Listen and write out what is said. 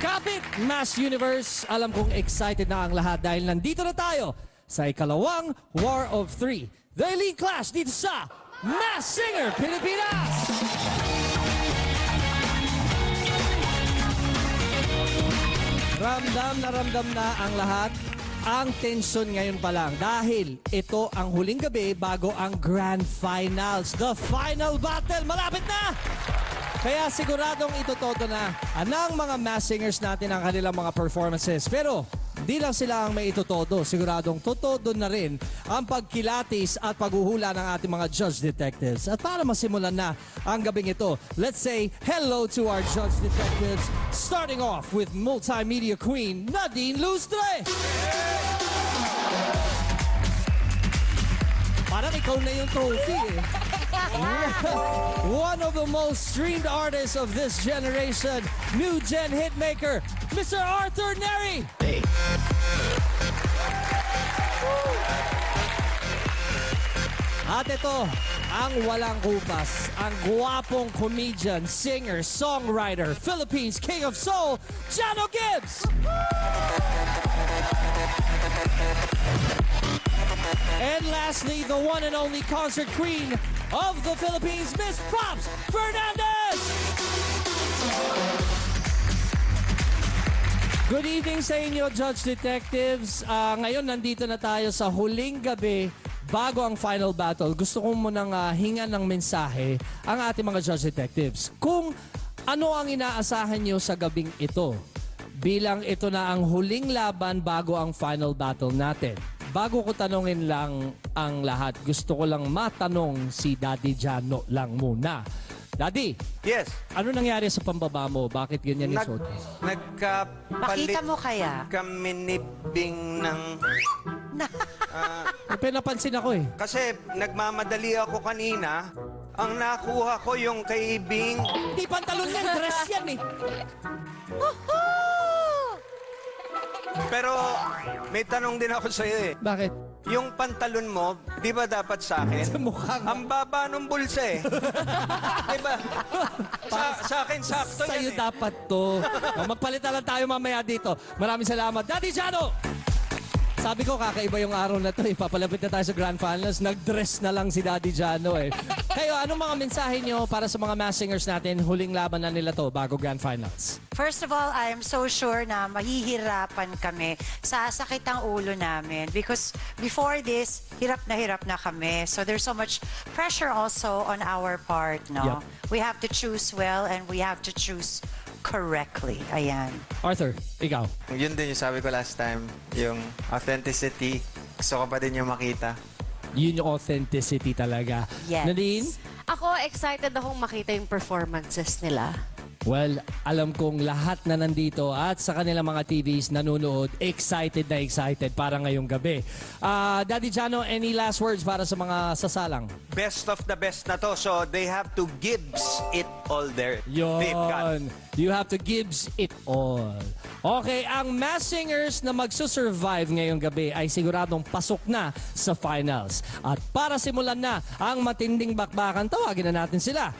Kapit Mass Universe, alam kong excited na ang lahat dahil nandito na tayo sa ikalawang War of Three. The Elite Clash dito sa Mass Singer Pilipinas! Ramdam na ang lahat ang tensyon ngayon pa lang dahil ito ang huling gabi bago ang Grand Finals. The Final Battle, malapit na! Kaya siguradong itotodo na ng mga mass singers natin ang kanilang mga performances. Pero di lang sila ang may itotodo. Siguradong totodo na rin ang pagkilatis at paghuhula ng ating mga judge detectives. At para masimulan na ang gabing ito, let's say hello to our judge detectives. Starting off with multimedia queen Nadine Lustre. Parang ikaw na yung trophy eh. One of the most streamed artists of this generation, new gen hitmaker, Mr. Arthur Neri. Hey. At ito, ang walang kupas, ang guwapong comedian, singer, songwriter, Philippines King of Soul, Jano Gibbs. And lastly, the one and only concert queen of the Philippines, Miss Pops Fernandez! Good evening sa inyo, Judge Detectives. Ngayon, nandito na tayo sa huling gabi bago ang final battle. Gusto ko munang hingan ng mensahe ang ating mga Judge Detectives. Kung ano ang inaasahan nyo sa gabing ito, bilang ito na ang huling laban bago ang final battle natin. Bago ko tanongin lang ang lahat, gusto ko lang matanong si Daddy Jano lang muna. Daddy, yes. Ano nangyari sa pambaba mo? Bakit ganyan yung suot? Nagkapalit Pakita mo kaya? kami ni Bing ng... Pinapansin ako eh. Kasi nagmamadali ako kanina. Ang nakuha ko yung kay Bing. Hindi pantalon yan, dress yan eh. Pero may tanong din ako sa'yo eh. Bakit? Yung pantalon mo, di ba dapat sa akin? Mukhang... Ang baba ng bulsa eh. Di ba? Sa akin, sakto Sa'yo yan eh. dapat to. Magpalitan lang tayo mamaya dito. Maraming salamat. Daddy Jano! Sabi ko, kakaiba yung araw na to. Papalapit na tayo sa Grand Finals. Nag-dress na lang si Daddy Jano eh. Kayo, anong mga mensahe nyo para sa mga mass singers natin? Huling laban na nila to bago Grand Finals. First of all, I am so sure na mahihirapan kami. Sasakit ang ulo namin. Because before this, hirap na kami. So there's so much pressure also on our part, no? Yep. We have to choose well and we have to choose correctly. Ayan. Arthur, ikaw. Yun din yung sabi ko last time, yung authenticity. Gusto ko pa din yung makita. Yun yung authenticity talaga. Yes. Nadine? Ako, excited akong makita yung performances nila. Well, alam kong lahat na nandito at sa kanilang mga TVs nanonood, excited na excited para ngayong gabi. Daddy Jano, any last words para sa mga sasalang? Best of the best na to. So they have to gives it all there. They've got. Yon. You have to gives it all. Okay, ang mass singers na magsusurvive ngayong gabi ay siguradong pasok na sa finals. At para simulan na ang matinding bakbakan, tawagin na natin sila.